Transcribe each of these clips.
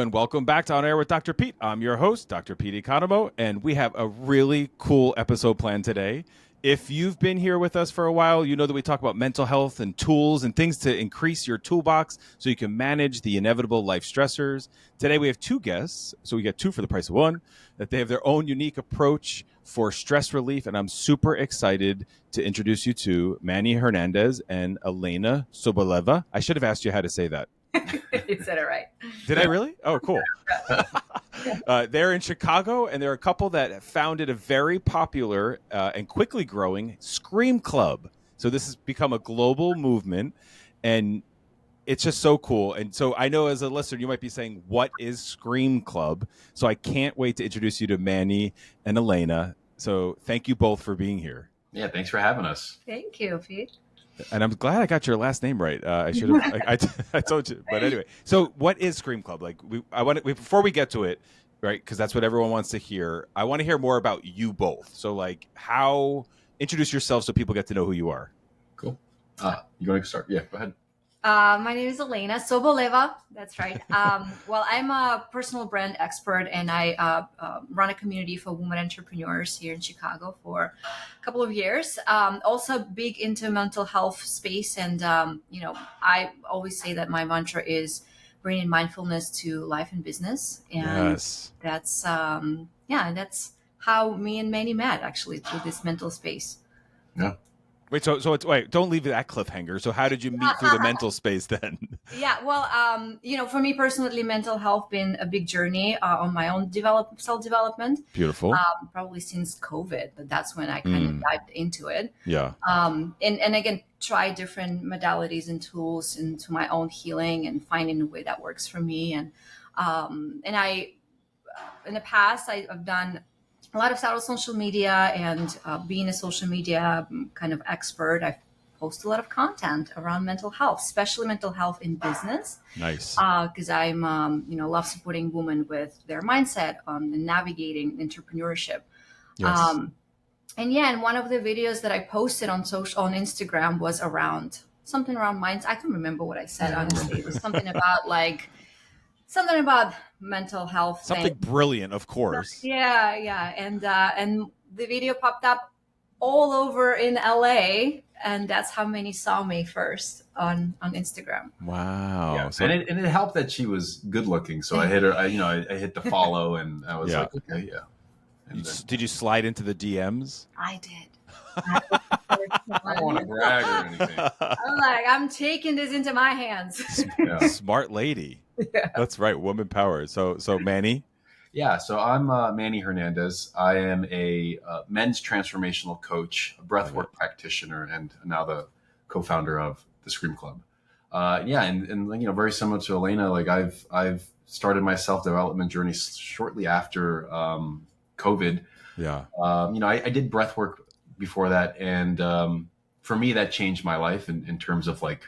and welcome back to On Air with Dr. Pete. I'm your host, Dr. Pete Economo, and we have a really cool episode planned today. If you've been here with us for a while, you know that we talk about mental health and tools and things to increase your toolbox so you can manage the inevitable life stressors. Today we have two guests, so we get two for the price of one, that they have their own unique approach for stress relief, and I'm super excited to introduce you to Manny Hernandez and Elena Soboleva. I should have asked you how to say that. You said it right. Did I really? Oh, cool. They're in Chicago, and they're a couple that founded a very popular and quickly growing Scream Club. So this has become a global movement, and it's just so cool. And so I know as a listener, you might be saying, what is Scream Club? So I can't wait to introduce you to Manny and Elena. So thank you both for being here. Yeah, thanks for having us. Thank you, Pete. And I'm glad I got your last name right. I should have. I told you, but anyway. So, what is Scream Club? Like, before we get to it, right? Because that's what everyone wants to hear. I want to hear more about you both. So, like, introduce yourself so people get to know who you are. Cool. You want to start? Yeah, go ahead. My name is Elena Soboleva. That's right. Well, I'm a personal brand expert, and I run a community for women entrepreneurs here in Chicago for a couple of years. Also big into mental health space, and I always say that my mantra is bringing mindfulness to life and business, and yes. That's and that's how me and Manny met, actually, through this mental space. Yeah. Wait, so don't leave that cliffhanger. So how did you meet through the mental space then? Yeah, well, for me personally, mental health been a big journey on my own self-development. Beautiful. Probably since COVID, but that's when I kind of dived into it. Yeah. And again, try different modalities and tools into my own healing and finding a way that works for me. And I, in the past, I've done a lot of social media, and being a social media kind of expert, I post a lot of content around mental health, especially mental health in business. Nice. Because I'm, love supporting women with their mindset and navigating entrepreneurship. Yes. And one of the videos that I posted on Instagram was something around mindset. I can't remember what I said, honestly. It was something about mental health. Something brilliant, of course. Yeah. And the video popped up all over in LA, and that's how many saw me first on Instagram. Wow. Yeah. So, and it helped that she was good looking. So I hit her, I hit the follow, and I was like, okay, yeah. And did you slide into the DMs? I did. I don't want to brag or anything. I'm like, I'm taking this into my hands. Yeah. Smart lady. Yeah. That's right. Woman power. So Manny? Yeah. So I'm Manny Hernandez. I am a men's transformational coach, a breathwork practitioner, and now the co-founder of the Scream Club. And very similar to Elena, like I've started my self-development journey shortly after COVID. Yeah. I did breathwork before that, and for me that changed my life in terms of like,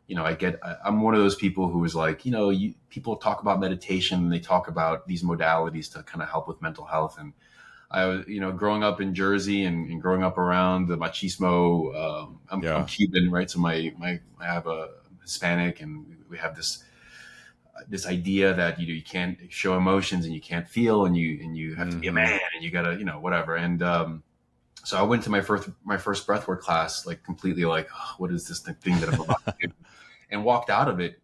I'm one of those people who is like, people talk about meditation and they talk about these modalities to kind of help with mental health. And I was, growing up in Jersey and growing up around the machismo, I'm Cuban, right? So I have a Hispanic, and we have this idea that, you can't show emotions and you can't feel, and you have to be a man, and you gotta, whatever. And, so I went to my first breathwork class, like completely like, oh, what is this thing that I'm about to do? And walked out of it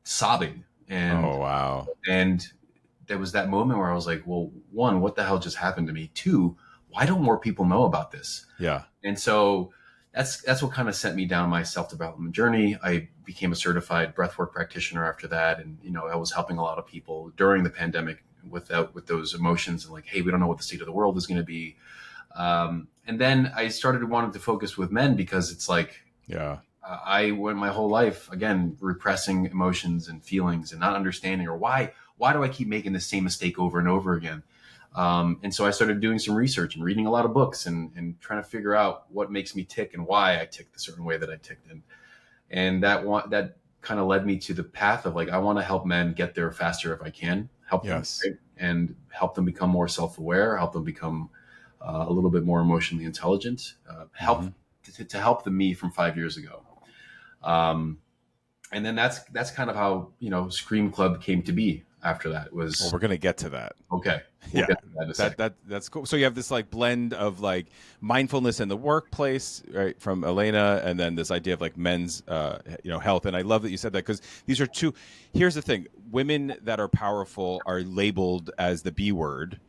sobbing. And, oh, wow. And there was that moment where I was like, well, one, what the hell just happened to me? Two, why don't more people know about this? Yeah. And so that's what kind of sent me down my self-development journey. I became a certified breathwork practitioner after that. And, I was helping a lot of people during the pandemic with those emotions and like, hey, we don't know what the state of the world is going to be. And then I started wanting to focus with men because it's like, I went my whole life, again, repressing emotions and feelings and not understanding, or why do I keep making the same mistake over and over again? And so I started doing some research and reading a lot of books and trying to figure out what makes me tick and why I tick the certain way that I ticked. And that kind of led me to the path of like, I want to help men get there faster if I can, help them, right? And help them become more self-aware, help them become a little bit more emotionally intelligent, to help the me from 5 years ago. And then that's kind of how, Scream Club came to be. after that. It was Well, we're gonna get to that. okay. We'll Yeah, get to that in a second. that's cool. So you have this like blend of like mindfulness in the workplace, right, from Elena, and then this idea of like men's, health. And I love that you said that, because these are two. Here's the thing: women that are powerful are labeled as the B word,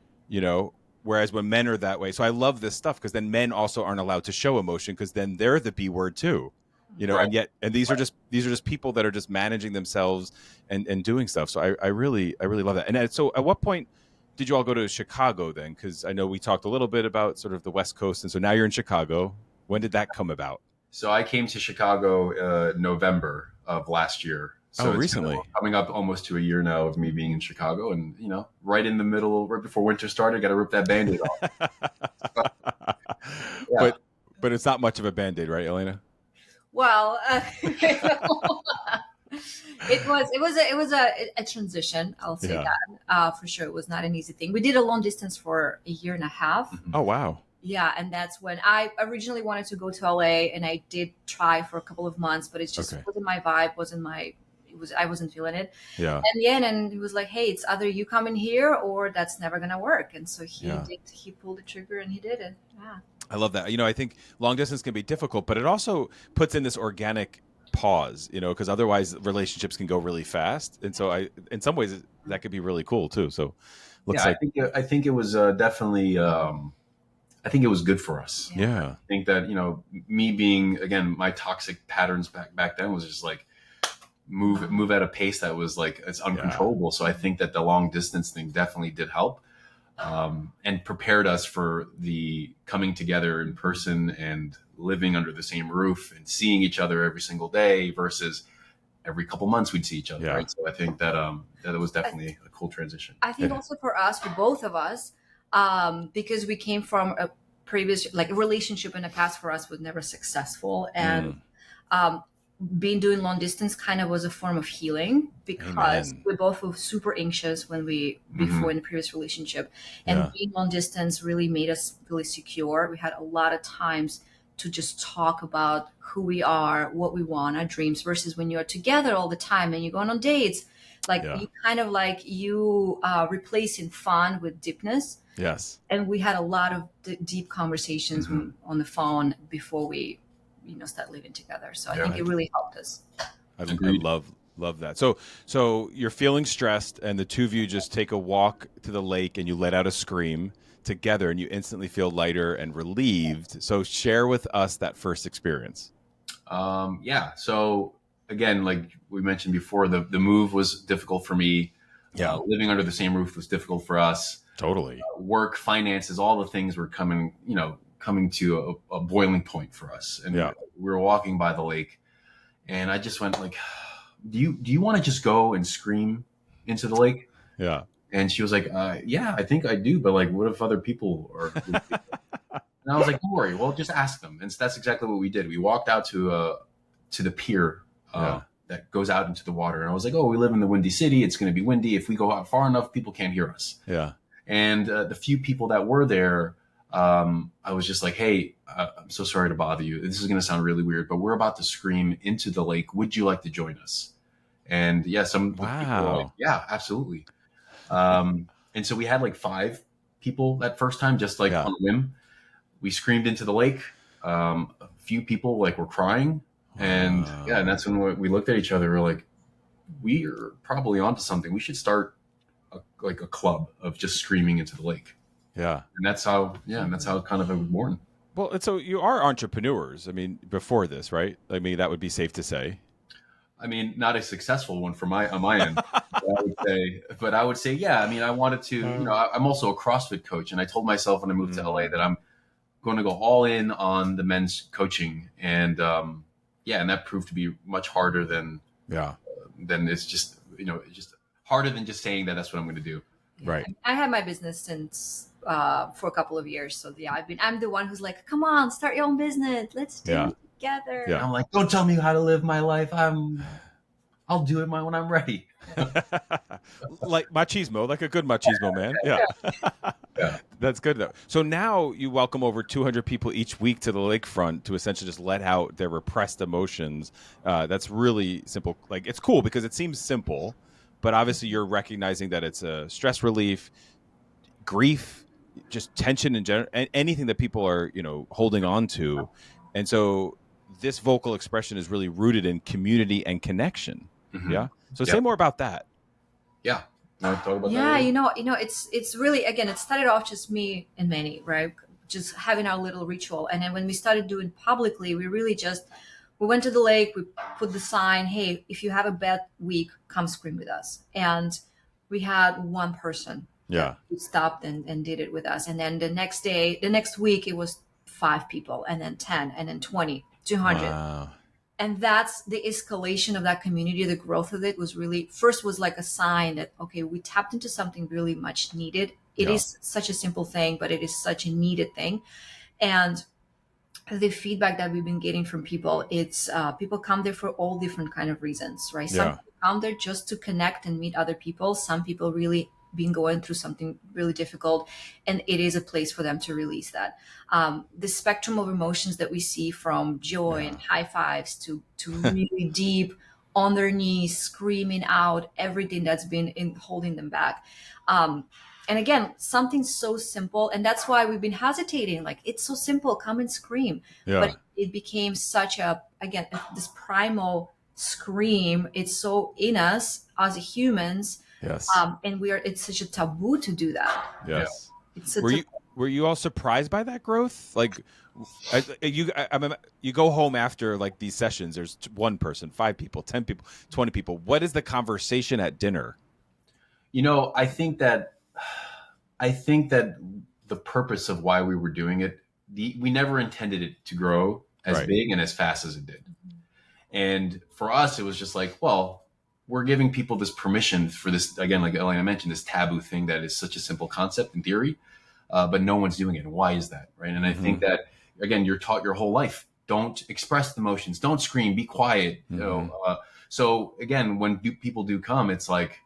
whereas when men are that way. So I love this stuff, because then men also aren't allowed to show emotion, because then they're the B word too. Right. And these are just people that are just managing themselves and doing stuff. So I really love that. And so at what point did you all go to Chicago then? Because I know we talked a little bit about sort of the West Coast, and so now you're in Chicago. When did that come about? So I came to Chicago November of last year. So it's recently. Coming up almost to a year now of me being in Chicago, and right in the middle, right before winter started, got to rip that Band-Aid off. Yeah. But it's not much of a Band-Aid, right, Elena? Well, it was a transition. I'll say that for sure. It was not an easy thing. We did a long distance for a year and a half. Mm-hmm. Oh wow! Yeah, and that's when I originally wanted to go to LA, and I did try for a couple of months, but it just wasn't my vibe. I wasn't feeling it. Yeah. And the end, and he was like, "Hey, it's either you coming here or that's never gonna work." And so he pulled the trigger and he did it. Yeah. I love that. I think long distance can be difficult, but it also puts in this organic pause, because otherwise relationships can go really fast. And so in some ways that could be really cool too. So I think it was definitely, I think it was good for us. Yeah. I think that, me being, again, my toxic patterns back then was just like move at a pace that was like, it's uncontrollable. Yeah. So I think that the long distance thing definitely did help. And prepared us for the coming together in person and living under the same roof and seeing each other every single day versus every couple months we'd see each other. Yeah. Right. So I think that that it was definitely a cool transition. I think also for us, for both of us, because we came from a previous a relationship in the past for us was never successful, and doing long distance kind of was a form of healing, because we both were super anxious before in the previous relationship, and being long distance really made us really secure. We had a lot of times to just talk about who we are, what we want, our dreams, versus when you're together all the time and you're going on dates, you kind of replacing fun with deepness. Yes. And we had a lot of deep conversations on the phone before we start living together. So I think it really helped us. I love that. So you're feeling stressed, and the two of you just take a walk to the lake and you let out a scream together, and you instantly feel lighter and relieved. So share with us that first experience. So again, like we mentioned before, the move was difficult for me. Yeah. Living under the same roof was difficult for us. Totally. Work, finances, all the things were coming to a boiling point for us. And we were walking by the lake, and I just went like, do you want to just go and scream into the lake? Yeah. And she was like, yeah, I think I do. But like, what if other people are? And I was like, don't worry. Well, just ask them. And that's exactly what we did. We walked out to the pier that goes out into the water. And I was like, oh, we live in the Windy City. It's going to be windy. If we go out far enough, people can't hear us. Yeah. And the few people that were there, I was just like, hey, I'm so sorry to bother you. This is going to sound really weird, but we're about to scream into the lake. Would you like to join us? And some people were like, yeah, absolutely. And so we had like 5 people that first time, just on a whim. We screamed into the lake. A few people were crying, and and that's when we looked at each other. We're like, we are probably onto something. We should start a club of just screaming into the lake. Yeah. And that's how it kind of was born. Well, and so you are entrepreneurs. I mean, before this, right? I mean, that would be safe to say. I mean, not a successful one on my end, but I would say, yeah. I mean, I wanted to, I'm also a CrossFit coach, and I told myself when I moved to LA that I'm going to go all in on the men's coaching, and and that proved to be much harder than it's just it's just harder than just saying that that's what I'm going to do. Right. I had my business since for a couple of years, so I'm the one who's like, come on, start your own business, let's do it together. Yeah. I'm like, don't tell me how to live my life. I'll do it when I'm ready. Like machismo, like a good machismo, man. Yeah. That's good though. So now you welcome over 200 people each week to the lakefront to essentially just let out their repressed emotions. That's really simple. Like, it's cool because it seems simple, but obviously you're recognizing that it's a stress relief, grief, just tension in general, anything that people are, holding on to. And so this vocal expression is really rooted in community and connection. Mm-hmm. Yeah. So say Yep. more about that. Yeah. Talk about Yeah, that. it's really, again, it started off just me and Manny, right? Just having our little ritual. And then when we started doing publicly, we really just, we went to the lake, we put the sign, hey, if you have a bad week, come scream with us. And we had one person who stopped and did it with us. And then the next week, it was 5 people, and then 10, and then 20, 200. Wow. And that's the escalation of that community. The growth of it was really, first was like a sign that, okay, we tapped into something really much needed. It is such a simple thing, but it is such a needed thing. And the feedback that we've been getting from people, it's people come there for all different kind of reasons, right? Some people come there just to connect and meet other people. Some people really been going through something really difficult, and it is a place for them to release that. The spectrum of emotions that we see, from joy and high fives to really deep on their knees, screaming out everything that's been holding them back. And again, something so simple, and that's why we've been hesitating. Like, it's so simple, come and scream. But it became such again, this primal scream. It's so in us as humans. Yes. And it's such a taboo to do that. Yes. It's were you all surprised by that growth? Like, you go home after like these sessions, there's 1 person, 5 people, 10 people, 20 people. What is the conversation at dinner? I think that the purpose of why we were doing it, we never intended it to grow as big and as fast as it did. And for us, it was just like, well, we're giving people this permission for this, again, like Elena mentioned, this taboo thing that is such a simple concept in theory, but no one's doing it. And why is that? Right. And I think that, again, you're taught your whole life, don't express the emotions, don't scream, be quiet. So again, when people do come, it's like,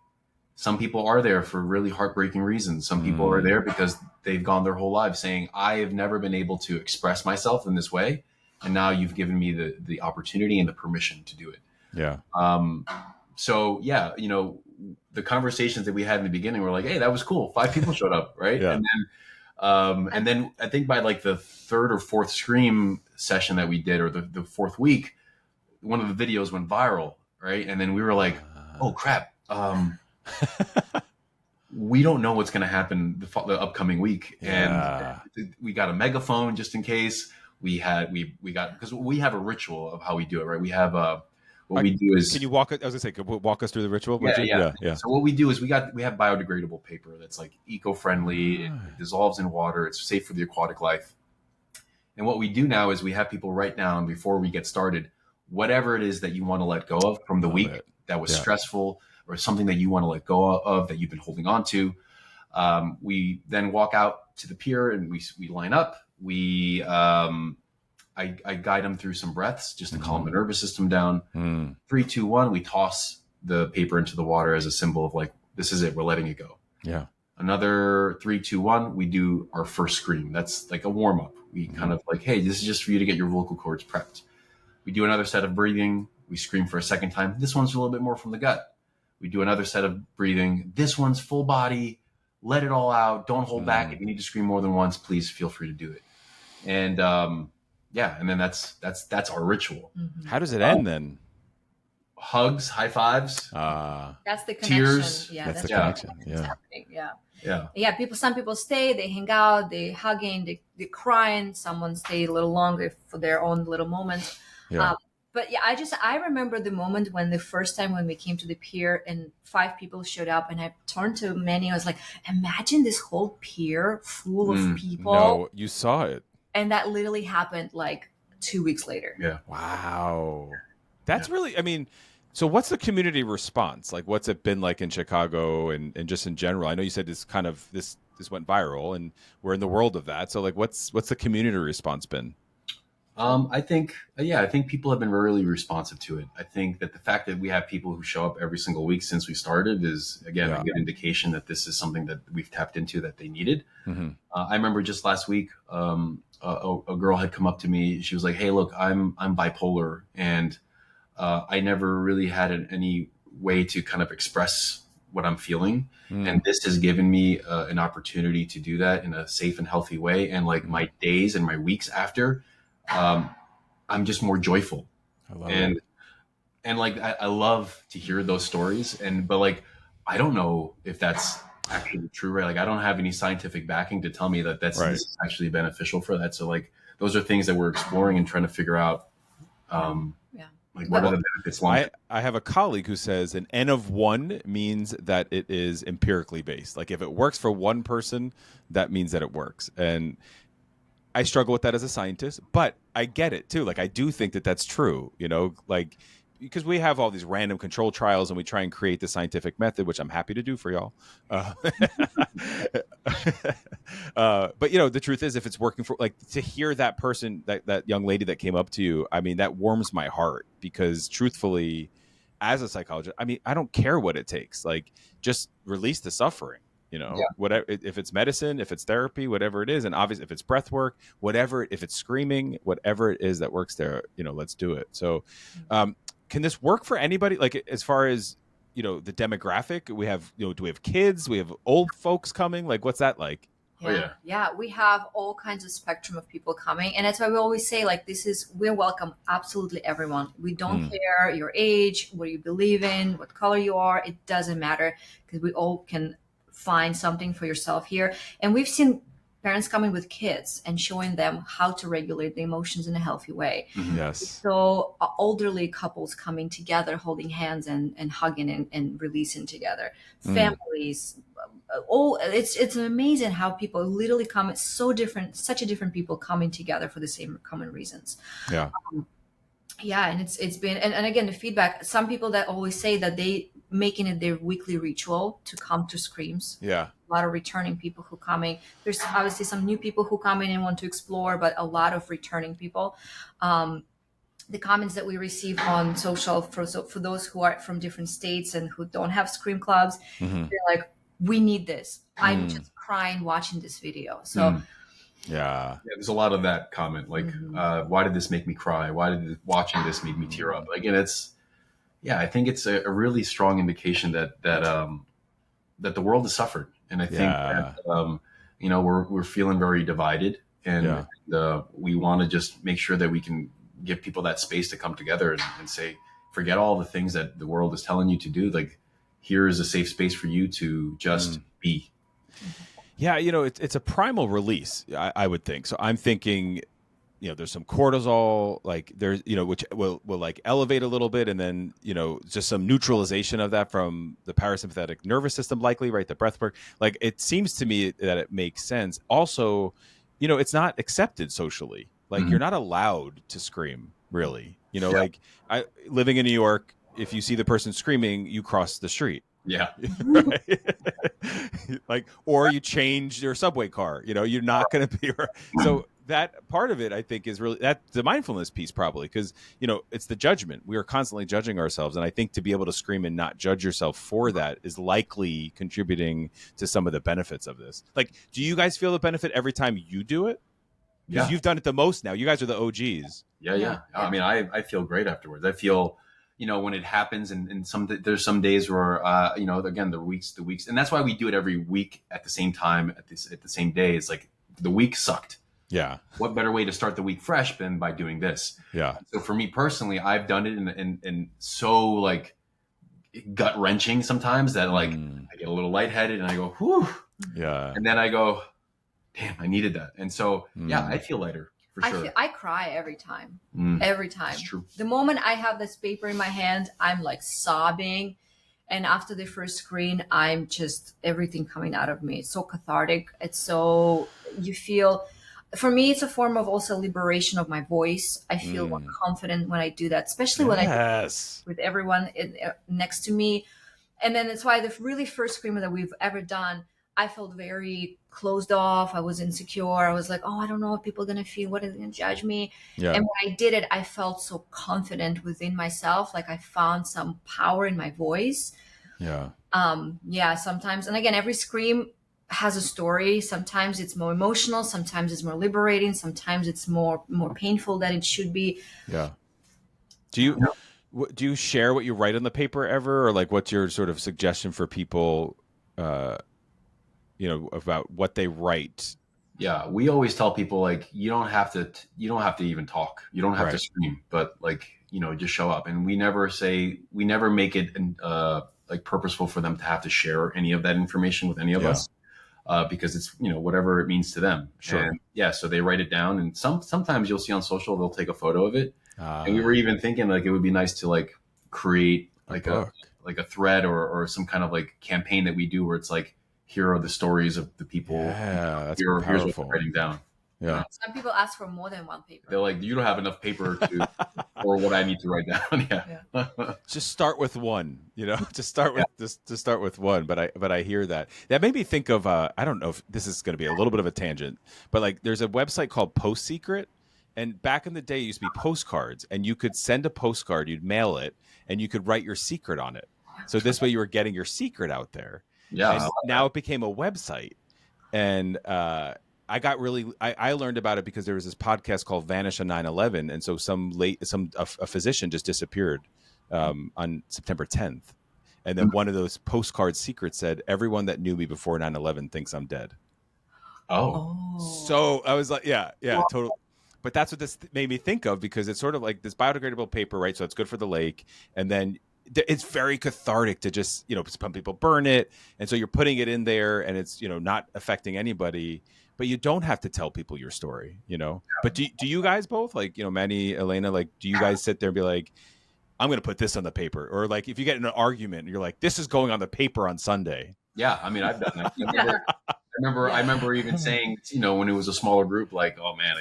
some people are there for really heartbreaking reasons. Some people are there because they've gone their whole lives saying, I have never been able to express myself in this way. And now you've given me the opportunity and the permission to do it. Yeah. So yeah, the conversations that we had in the beginning were like, hey, that was cool. 5 people showed up. Right. Yeah. And then I think by like the 3rd or 4th scream session that we did, or the 4th week, one of the videos went viral. Right. And then we were like, oh crap. We don't know what's going to happen the upcoming week. And we got a megaphone just in case. We got, because we have a ritual of how we do it, right? We have what we do is, can you walk us through the ritual? Yeah. So what we do is we have biodegradable paper that's like eco-friendly. It dissolves in water. It's safe for the aquatic life. And what we do now is we have people write down, before we get started, whatever it is that you want to let go of from the week that was stressful, or something that you want to let go of that you've been holding on to. We then walk out to the pier and we line up. I guide them through some breaths just to calm the nervous system down. 3, 2, 1, we toss the paper into the water as a symbol of like, this is it, we're letting it go. Yeah. Another 3, 2, 1, we do our first scream. That's like a warm up. We kind of like, hey, this is just for you to get your vocal cords prepped. We do another set of breathing. We scream for a second time. This one's a little bit more from the gut. We do another set of breathing. This one's full body. Let it all out. Don't hold back. If you need to scream more than once, please feel free to do it. And and then that's our ritual. How does it end then? Hugs, high fives. That's the connection. Tears. Yeah, that's the connection. What's happening. Yeah. Some people stay, they hang out, they hugging, they crying. Someone stay a little longer for their own little moments. But yeah, I remember the moment when the first time when we came to the pier and 5 people showed up, and I turned to Manny. I was like, imagine this whole pier full of people. No, you saw it. And that literally happened like 2 weeks later. Yeah. Wow. That's really, I mean, so what's the community response? Like, what's it been like in Chicago and just in general? I know you said this went viral and we're in the world of that. So like, what's the community response been? I think people have been really responsive to it. I think that the fact that we have people who show up every single week since we started is, again, a good indication that this is something that we've tapped into that they needed. I remember just last week, a girl had come up to me. She was like, hey, look, I'm bipolar, and I never really had any way to kind of express what I'm feeling. Mm. And this has given me an opportunity to do that in a safe and healthy way. And like my days and my weeks after, I'm just more joyful. I love And it. and like I love to hear those stories, but like I don't know if that's actually true, right? Like I don't have any scientific backing to tell me that this is actually beneficial for that. So like those are things that we're exploring and trying to figure out. Yeah. Like what are the benefits long term? I have a colleague who says an N of 1 means that it is empirically based. Like if it works for one person, that means that it works. And I struggle with that as a scientist, but I get it too. Like I do think that that's true, like because we have all these random control trials and we try and create the scientific method, which I'm happy to do for y'all. But the truth is, if it's working for, like, to hear that person, that young lady that came up to you, I mean, that warms my heart because truthfully, as a psychologist, I mean, I don't care what it takes. Like, just release the suffering. Whatever, if it's medicine, if it's therapy, whatever it is, and obviously if it's breath work, whatever, if it's screaming, whatever it is that works there, let's do it. So, can this work for anybody? Like as far as the demographic, we have, do we have kids? We have old folks coming? Like, what's that like? Yeah, we have all kinds of spectrum of people coming, and that's why we always say, like, we're welcome absolutely everyone. We don't care your age, what you believe in, what color you are. It doesn't matter, because we all can find something for yourself here. And we've seen parents coming with kids and showing them how to regulate the emotions in a healthy way. Yes. So elderly couples coming together, holding hands and hugging and releasing together. Families, it's amazing how people literally come such a different people coming together for the same common reasons. Yeah. And it's been, and again, the feedback, some people that always say that they making it their weekly ritual to come to screams. Yeah. A lot of returning people who coming. There's obviously some new people who come in and want to explore, but a lot of returning people. The comments that we receive on social for those who are from different states and who don't have scream clubs, they're like, we need this. I'm just crying watching this video. So yeah, there's a lot of that comment, like, why did this make me cry? Why did watching this make me tear up? Again, I think it's a really strong indication that the world has suffered. And I think that, we're feeling very divided, and we want to just make sure that we can give people that space to come together and say, forget all the things that the world is telling you to do. Like, here is a safe space for you to just be. Yeah, it's a primal release, I would think. So I'm thinking, there's some cortisol, like there's, which will like elevate a little bit, and then, just some neutralization of that from the parasympathetic nervous system, likely, right? The breath work. Like, it seems to me that it makes sense. Also, it's not accepted socially. Like, you're not allowed to scream, really. Like living in New York, if you see the person screaming, you cross the street. Yeah. Right? Like, or you change your subway car, you're not going to be. So that part of it, I think, is really the mindfulness piece, probably, because, it's the judgment. We are constantly judging ourselves. And I think to be able to scream and not judge yourself for that is likely contributing to some of the benefits of this. Like, do you guys feel the benefit every time you do it? Because you've done it the most now. You guys are the OGs. Yeah. I mean, I feel great afterwards. I feel, when it happens, and there's some days where, again, the weeks, and that's why we do it every week at the same time, at the same day. It's like the week sucked. Yeah. What better way to start the week fresh than by doing this? Yeah. So for me personally, I've done it in so like gut wrenching sometimes that like I get a little lightheaded and I go, whew. Yeah. And then I go, damn, I needed that. And so, I feel lighter. For sure. I cry every time. Every time. That's true. The moment I have this paper in my hand, I'm like sobbing. And after the first screen, I'm just everything coming out of me. It's so cathartic. It's so, you feel, for me, it's a form of also liberation of my voice. I feel more confident when I do that, especially when I do with everyone next to me. And then that's why the really first screamer that we've ever done, I felt very closed off. I was insecure. I was like, oh, I don't know what people are going to feel. What are they going to judge me? Yeah. And when I did it, I felt so confident within myself. Like I found some power in my voice. Yeah. Sometimes. And again, every scream has a story. Sometimes it's more emotional. Sometimes it's more liberating. Sometimes it's more painful than it should be. Yeah. Do you, Do you share what you write on the paper ever, or like what's your sort of suggestion for people, about what they write? Yeah, we always tell people like you don't have to even talk. You don't have to Right. scream, but like, just show up. And we never make it like purposeful for them to have to share any of that information with any of Yeah. us. Because it's whatever it means to them. Sure. And yeah, so they write it down, and sometimes you'll see on social they'll take a photo of it. And we were Uh, even thinking like it would be nice to like create a like book. a thread or some kind of like campaign that we do where it's like, here are the stories of the people. Yeah, that's Here's what powerful. they're writing down. Yeah. Some people ask for more than one paper. They're like, you don't have enough paper to or what I need to write down. Yeah. Just start with one, just start with just start with one. But I hear that made me think of I don't know if this is going to be a little bit of a tangent, but like there's a website called Post Secret, and back in the day it used to be postcards, and you could send a postcard, you'd mail it, and you could write your secret on it. So this way you were getting your secret out there. Yeah. And now it became a website, and I learned about it because there was this podcast called Vanish on 9/11, and so a physician just disappeared on September 10th, and then one of those postcard secrets said, "Everyone that knew me before 9/11 thinks I'm dead." Oh. So I was like, yeah, totally. But that's what this made me think of, because it's sort of like this biodegradable paper, right? So it's good for the lake, and then it's very cathartic to just some people burn it, and so you're putting it in there, and it's not affecting anybody. But you don't have to tell people your story, But do you guys both, like, Manny, Elena, like, do you guys sit there and be like, I'm going to put this on the paper? Or like, if you get in an argument and you're like, this is going on the paper on Sunday. Yeah, I mean, I've done that. I remember even saying, when it was a smaller group, like, oh man,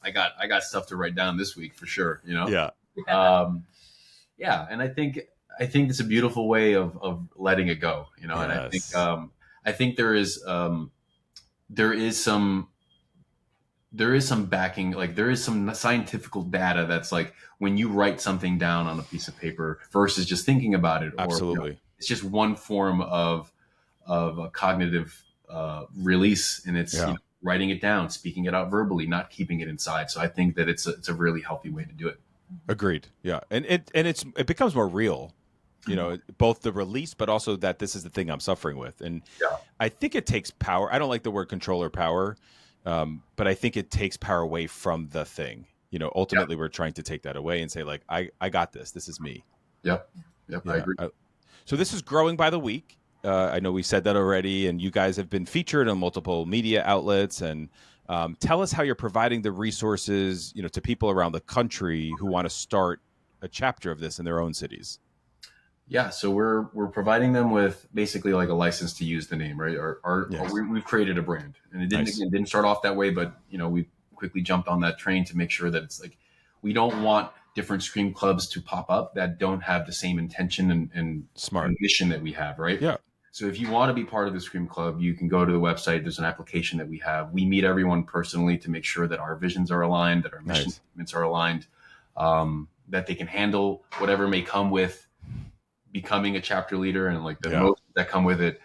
I got stuff to write down this week for sure. Yeah. Yeah, and I think it's a beautiful way of letting it go. And I think there is some backing, like there is some scientific data that's like, when you write something down on a piece of paper versus just thinking about it, or Absolutely. it's just one form of a cognitive release, and it's writing it down, speaking it out verbally, not keeping it inside. So I think that it's a really healthy way to do it. Agreed. Yeah, and it becomes more real, both the release, but also that this is the thing I'm suffering with, and I think it takes power. I don't like the word control or power, but I think it takes power away from the thing. Ultimately, we're trying to take that away and say, like, I got this. This is me. Yep. I agree. So this is growing by the week. I know we said that already, and you guys have been featured on multiple media outlets. And tell us how you're providing the resources, to people around the country who want to start a chapter of this in their own cities. Yeah, so we're providing them with basically like a license to use the name, right? We've created a brand, and it didn't start off that way, but we quickly jumped on that train to make sure that it's like, we don't want different Scream clubs to pop up that don't have the same intention and smart mission that we have, right? Yeah. So if you want to be part of the Scream Club, you can go to the website. There's an application that we have. We meet everyone personally to make sure that our visions are aligned, that our mission statements are aligned, that they can handle whatever may come with becoming a chapter leader, and like the emotions that come with it.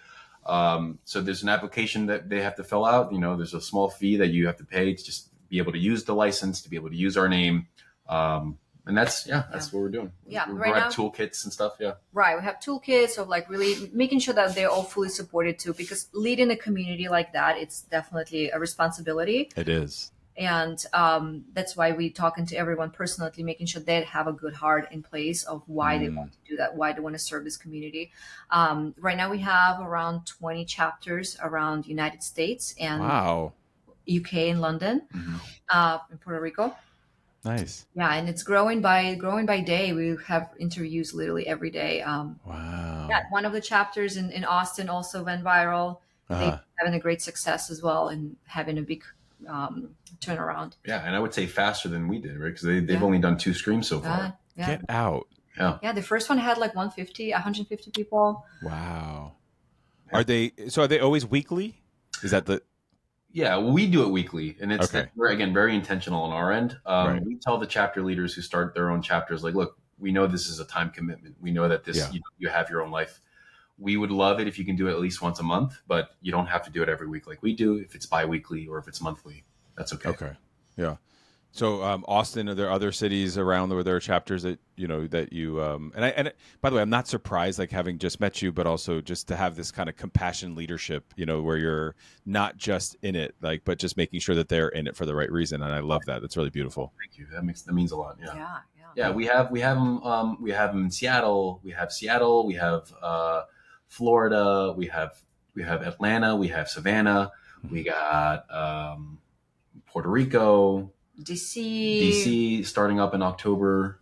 So there's an application that they have to fill out. There's a small fee that you have to pay to just be able to use the license, to be able to use our name. And that's what we're doing. Yeah, we right have now, toolkits and stuff. Yeah, right. We have toolkits of like really making sure that they're all fully supported too, because leading a community like that, it's definitely a responsibility. It is, and that's why we talking to everyone personally, making sure they have a good heart in place of why they want to do that, why they want to serve this community. Right now, we have around 20 chapters around the United States and UK and London, in Puerto Rico. Nice. Yeah, and it's growing by day. We have interviews literally every day. Wow. Yeah, one of the chapters in Austin also went viral. They're having a great success as well and having a big turnaround. Yeah, and I would say faster than we did, right? Because they've only done 2 Screams so far. Get out. Yeah, the first one had like 150 people. Wow. Are they always weekly? Is that the... Yeah, well, we do it weekly, and it's again very intentional on our end. We tell the chapter leaders who start their own chapters, like, look, we know this is a time commitment. We know that this you have your own life. We would love it if you can do it at least once a month, but you don't have to do it every week like we do. If it's bi-weekly or if it's monthly, that's okay. Okay, yeah. So Austin, are there other cities around where there are chapters that you by the way, I'm not surprised, like having just met you, but also just to have this kind of compassion leadership, where you're not just in it, like, but just making sure that they're in it for the right reason. And I love that. That's really beautiful. Thank you. That means a lot. Yeah. Yeah. Yeah. We have them in Seattle. We have Seattle. We have Florida. We have Atlanta. We have Savannah. We got Puerto Rico. DC starting up in October.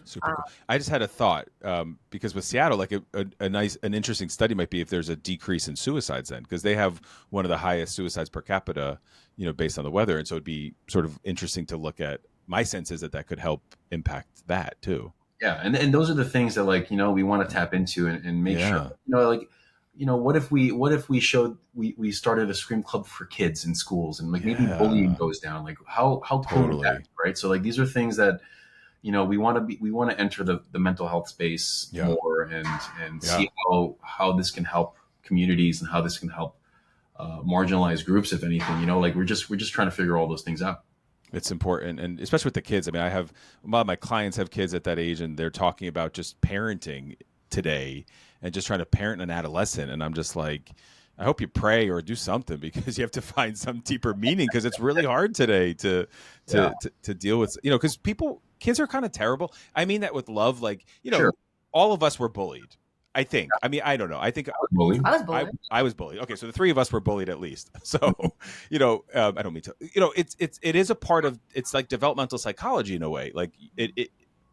Super cool. I just had a thought, because with Seattle, like an interesting study might be if there's a decrease in suicides then, because they have one of the highest suicides per capita, based on the weather. And so it'd be sort of interesting to look at. My sense is that could help impact that too. Yeah. And those are the things that we want to tap into and make sure, what if we showed, we started a scream club for kids in schools, and maybe bullying goes down, like how cool would that be, right? So these are things that, we want to enter the mental health space more and see how this can help communities and how this can help marginalized groups, if anything. We're just trying to figure all those things out. It's important, and especially with the kids. I mean, a lot of my clients have kids at that age, and they're talking about just parenting today and just trying to parent an adolescent. And I'm just like, I hope you pray or do something, because you have to find some deeper meaning, because it's really hard today to deal with, because kids are kind of terrible. I mean that with love, like, Sure. all of us were bullied. I think. I mean, I don't know. I think I was bullied. I was bullied. Okay, so the three of us were bullied at least. So, I don't mean to. It is a part of. It's like developmental psychology in a way. Like it.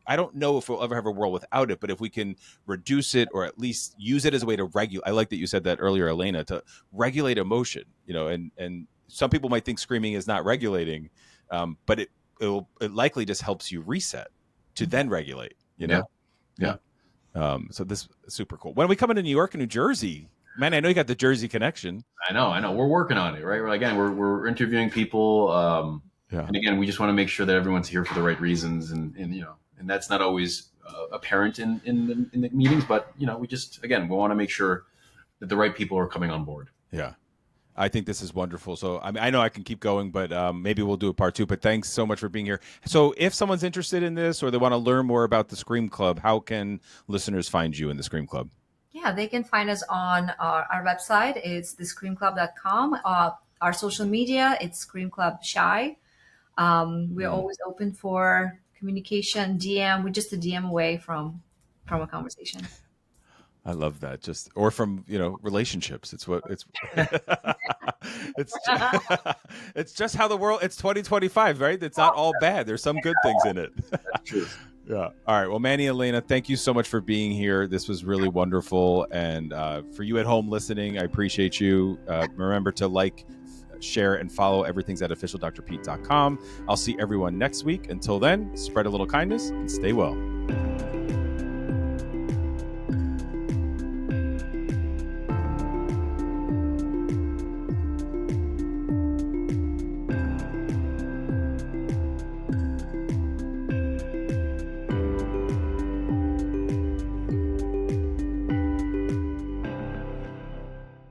I don't know if we'll ever have a world without it, but if we can reduce it or at least use it as a way to regulate. I like that you said that earlier, Elena, to regulate emotion. And some people might think screaming is not regulating, but it likely just helps you reset to then regulate. Yeah. So this is super cool. When we come into New York and New Jersey, man, I know you got the Jersey connection. I know. We're working on it, right? We're interviewing people. And again, we just want to make sure that everyone's here for the right reasons, and that's not always apparent in the meetings, but we want to make sure that the right people are coming on board. Yeah. I think this is wonderful. So I know I can keep going, but maybe we'll do a part 2. But thanks so much for being here. So if someone's interested in this or they want to learn more about the Scream Club, how can listeners find you in the Scream Club? Yeah, they can find us on our website. It's thescreamclub.com. Our social media, it's Scream Club Shy. We're always open for communication, DM. We're just a DM away from a conversation. I love that. Or from, relationships. It's it's just how the world, it's 2025, right? It's not all bad. There's some good things in it. That's true. Yeah. All right. Well, Manny Elena, thank you so much for being here. This was really wonderful. And for you at home listening, I appreciate you. Remember to like, share, and follow everything's at officialdrpete.com. I'll see everyone next week. Until then, spread a little kindness and stay well.